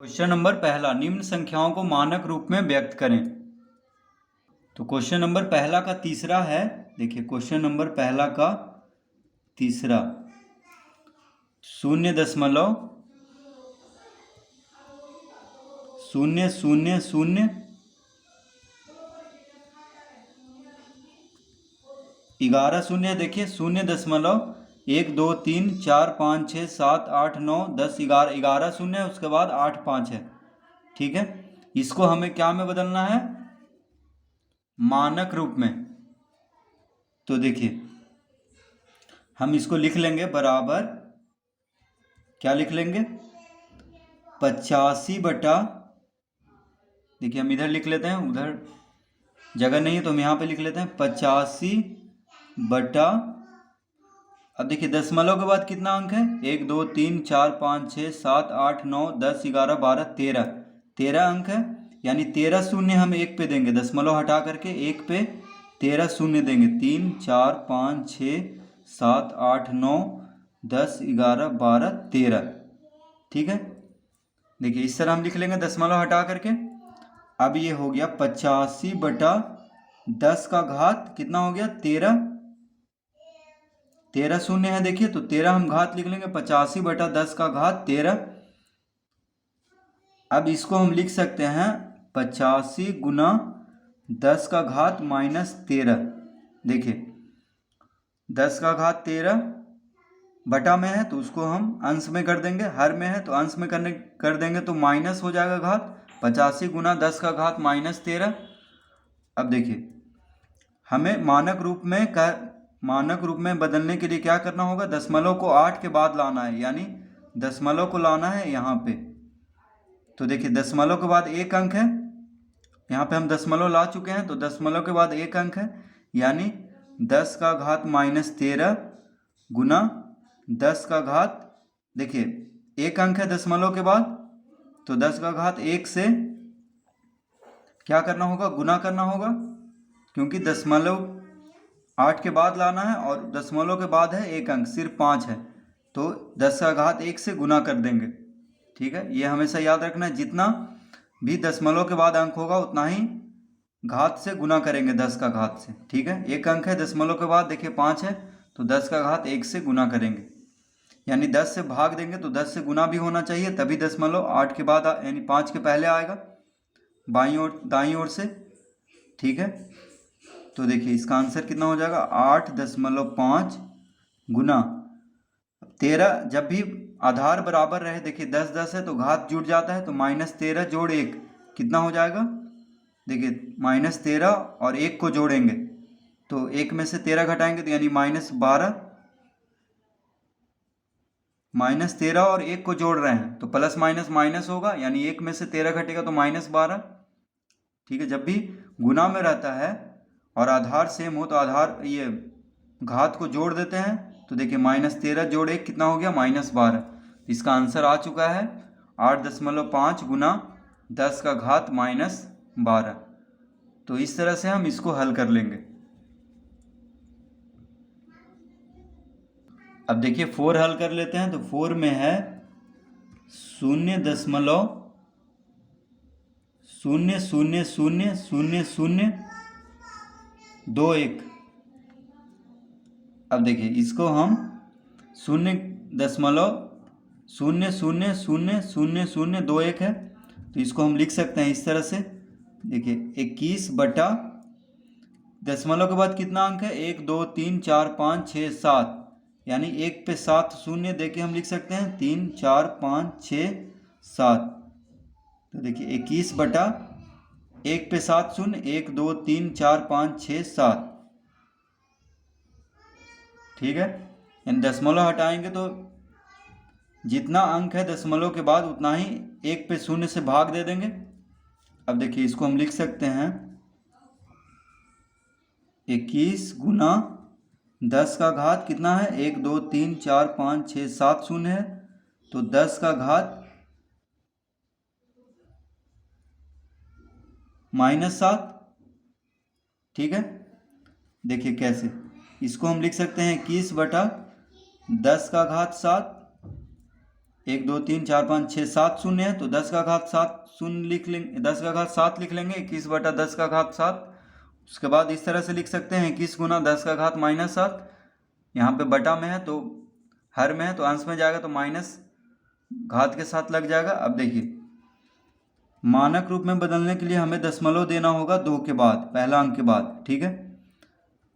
Question number पहला, निम्न संख्याओं को मानक रूप में व्यक्त करें। तो क्वेश्चन नंबर पहला का तीसरा है। देखिए क्वेश्चन नंबर पहला का तीसरा 0.000 11 शून्य। देखिए 0.1 2 3 4 5 6 7 8 9 10 11 शून्य है, उसके बाद 8 5 है। ठीक है, इसको हमें क्या में बदलना है? मानक रूप में। तो देखिए हम इसको लिख लेंगे बराबर, क्या लिख लेंगे? 85 बटा, देखिए हम इधर लिख लेते हैं, उधर जगह नहीं है तो हम यहाँ पे लिख लेते हैं 85 बटा, अब देखिए दशमलव के बाद कितना अंक है? 1 2 3 4 5 6 7 8 9 10 11 12 13, 13 अंक है। यानी 13 शून्य हम एक पे देंगे, दशमलव हटा करके एक पे 13 शून्य देंगे। 3 4 5 6 7 8 9 10 11 12 13। ठीक है, देखिए इस तरह हम लिख लेंगे दशमलव हटा करके। अब ये हो गया 85/10 का घात कितना हो गया? 13, 13 शून्य है। देखिए तो 13 हम घात लिख लेंगे, 85/10 का घात 13। अब इसको हम लिख सकते हैं 85 गुना 10 का घात -13। देखिए 10 का घात 13 बटा में है तो उसको हम अंश में कर देंगे, हर में है तो अंश में कर देंगे तो माइनस हो जाएगा घात। 85 गुना 10 का घात -13। अब देखिए हमें मानक रूप में बदलने के लिए क्या करना होगा? दशमलव को 8 के बाद लाना है, यानी दशमलव को लाना है यहाँ पे। तो देखिए दशमलव के बाद एक अंक है, यहाँ पे हम दशमलव ला चुके हैं, तो दशमलव के बाद एक अंक है, यानी 10 का घात -13 गुना 10 का घात, देखिए एक अंक है दशमलव के बाद, तो 10 का घात 1 से क्या करना होगा? गुना करना होगा, क्योंकि दशमलव 8 के बाद लाना है और दशमलव के बाद है एक अंक, सिर्फ 5 है, तो 10 का घात 1 से गुना कर देंगे। ठीक है, ये हमेशा याद रखना है, जितना भी दशमलव के बाद अंक होगा उतना ही घात से गुना करेंगे, 10 का घात से। ठीक है, एक अंक है दशमलव के बाद, देखिए 5 है, तो 10 का घात 1 से गुना करेंगे, यानी 10 से भाग देंगे तो 10 से गुना भी होना चाहिए, तभी दशमलव 8 के बाद यानी 5 के पहले आएगा, बाईं ओर दाईं ओर से। ठीक है, तो देखिए इसका आंसर कितना हो जाएगा? 8.5 गुना 13। जब भी आधार बराबर रहे, देखिए 10 10 है तो घात जुड़ जाता है, तो -13 जोड़ 1 कितना हो जाएगा? देखिए -13 और 1 को जोड़ेंगे तो 1 में से 13 घटाएंगे तो यानी -12, -13 और 1 को जोड़ रहे हैं तो प्लस माइनस माइनस होगा, यानी 1 में से 13 घटेगा तो -12। ठीक है, जब भी गुना में रहता है और आधार सेम हो तो आधार ये घात को जोड़ देते हैं, तो देखिए -13 जोड़ 1 कितना हो गया? -12। इसका आंसर आ चुका है 8.5 गुना 10 का घात -12। तो इस तरह से हम इसको हल कर लेंगे। अब देखिए 4 हल कर लेते हैं, तो 4 में है 0.00000021। अब देखिए इसको हम 0.000021 है, तो इसको हम लिख सकते हैं इस तरह से। देखिए 21 बटा, दशमलव के बाद कितना अंक है? 1 2 3 4 5 6 7, यानी 1 पे 7 शून्य दे के हम लिख सकते हैं 3 4 5 6 7। तो देखिए 21 बटा 1 पे 7 शून्य, 1 2 3 4 5 6 7। ठीक है, यानी दशमलव हटाएंगे तो जितना अंक है दशमलव के बाद उतना ही 1 पे शून्य से भाग दे देंगे। अब देखिए इसको हम लिख सकते हैं 21 गुना 10 का घात कितना है? 1 2 3 4 5 6 7 शून्य है, तो 10 का घात -7। ठीक है, देखिए कैसे, इसको हम लिख सकते हैं 21 बटा 10 का घात 7, 1 2 3 4 5 6 7 शून्य है, तो 10 का घात 7 शून्य लिख लेंगे, 10 का घात 7 लिख लेंगे, 21 बटा 10 का घात 7। उसके बाद इस तरह से लिख सकते हैं 21 गुना 10 का घात -7। यहाँ पे बटा में है तो हर में है तो अंश में जाएगा तो माइनस घात के साथ लग जाएगा। अब देखिए मानक रूप में बदलने के लिए हमें दशमलव देना होगा 2 के बाद, पहला अंक के बाद, ठीक है।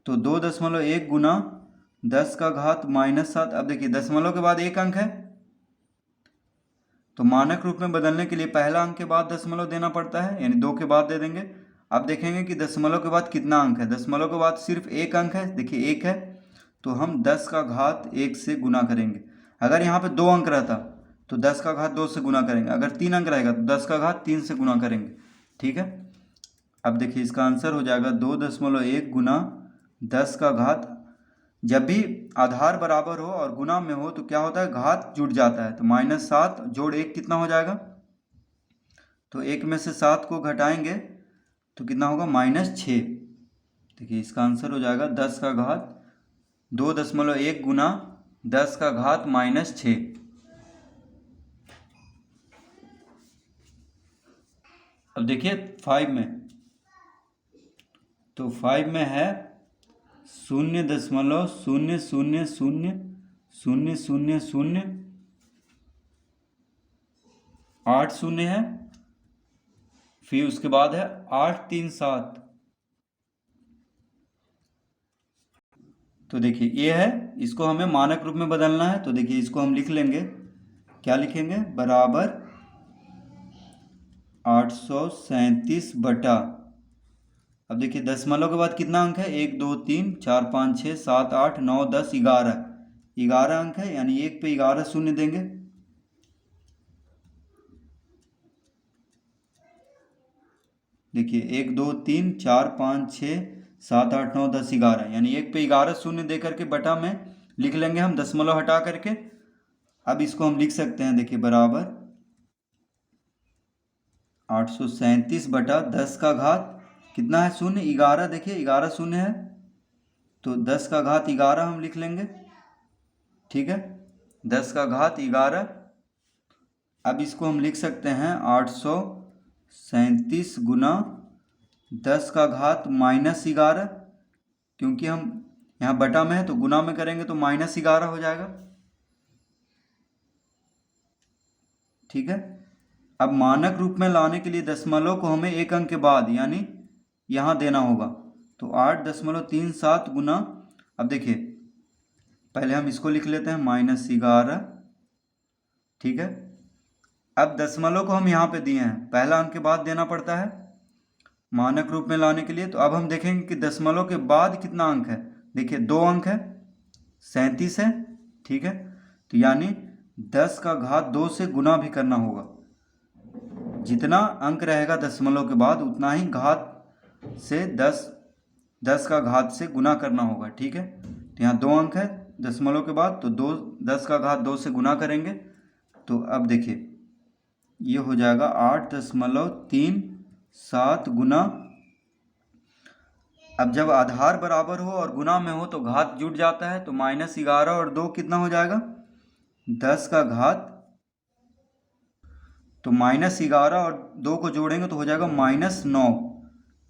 तो 2.1 गुना 10 का घात -7। अब देखिए दशमलव के बाद एक अंक है तो मानक रूप में बदलने के लिए पहला अंक के बाद दशमलव देना पड़ता है, यानी 2 के बाद दे देंगे। अब देखेंगे कि दशमलव के बाद कितना अंक है। दशमलव के बाद सिर्फ एक अंक है, देखिए 1 है, तो हम 10 का घात 1 से गुना करेंगे। अगर यहाँ पे 2 अंक रहता तो 10 का घात 2 से गुना करेंगे, अगर 3 अंक रहेगा तो 10 का घात 3 से गुना करेंगे, ठीक है। अब देखिए इसका आंसर हो जाएगा 2.1 गुना 10 का घात। जब भी आधार बराबर हो और गुना में हो तो क्या होता है, घात जुड़ जाता है। तो -7 जोड़ 1 कितना हो जाएगा, तो 1 में से 7 को घटाएंगे तो कितना होगा, -6। देखिए इसका आंसर हो जाएगा 10 का घात 2.1 गुना 10 का घात -6। अब देखिए 5 में, तो 5 में है 0.00000008 शून्य है, फिर उसके बाद है 837। तो देखिए ये है, इसको हमें मानक रूप में बदलना है। तो देखिए इसको हम लिख लेंगे, क्या लिखेंगे, बराबर 837 बटा, अब देखिए दशमलव के बाद कितना अंक है, 1 2 3 4 5 6 7 8 9 10 11, 11 अंक है, यानी 1 पे 11 शून्य देंगे। देखिए 1 2 3 4 5 6 7 8 9 10 11, यानी 1 पे 11 शून्य दे करके बटा में लिख लेंगे हम दशमलव हटा करके। अब इसको हम लिख सकते हैं, देखिए बराबर 837 बटा 10 का घात कितना है, शून्य, 11। देखिए 11 शून्य है तो 10 का घात 11 हम लिख लेंगे, ठीक है, 10 का घात 11। अब इसको हम लिख सकते हैं 837 गुना 10 का घात -11, क्योंकि हम यहाँ बटा में है तो गुना में करेंगे तो -11 हो जाएगा, ठीक है। अब मानक रूप में लाने के लिए दशमलव को हमें एक अंक के बाद यानी यहाँ देना होगा, तो 8.37 गुना, अब देखिए पहले हम इसको लिख लेते हैं -11, ठीक है। अब दशमलव को हम यहाँ पे दिए हैं, पहला अंक के बाद देना पड़ता है मानक रूप में लाने के लिए। तो अब हम देखेंगे कि दशमलव के बाद कितना अंक है, देखिए 2 अंक है, 37 है, ठीक है। तो यानी 10 का घात 2 से गुना भी करना होगा, जितना अंक रहेगा दशमलव के बाद उतना ही घात से 10 का घात से गुना करना होगा, ठीक है। तो यहाँ 2 अंक है दशमलव के बाद, तो 10 का घात 2 से गुना करेंगे तो अब देखिए ये हो जाएगा 8.37 गुना, अब जब आधार बराबर हो और गुना में हो तो घात जुड़ जाता है, तो -11 और 2 कितना हो जाएगा, 10 का घात, तो -11 और 2 को जोड़ेंगे तो हो जाएगा -9।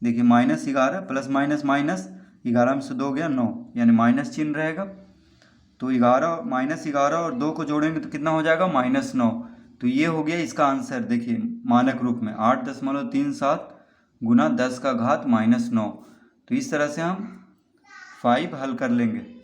देखिए -11 प्लस माइनस माइनस, 11 में से 2 गया 9, यानी माइनस चिन्ह रहेगा। तो -11 और 2 को जोड़ेंगे तो कितना हो जाएगा, -9। तो ये हो गया इसका आंसर, देखिए मानक रूप में 8.37 गुना 10 का घात -9। तो इस तरह से हम 5 हल कर लेंगे।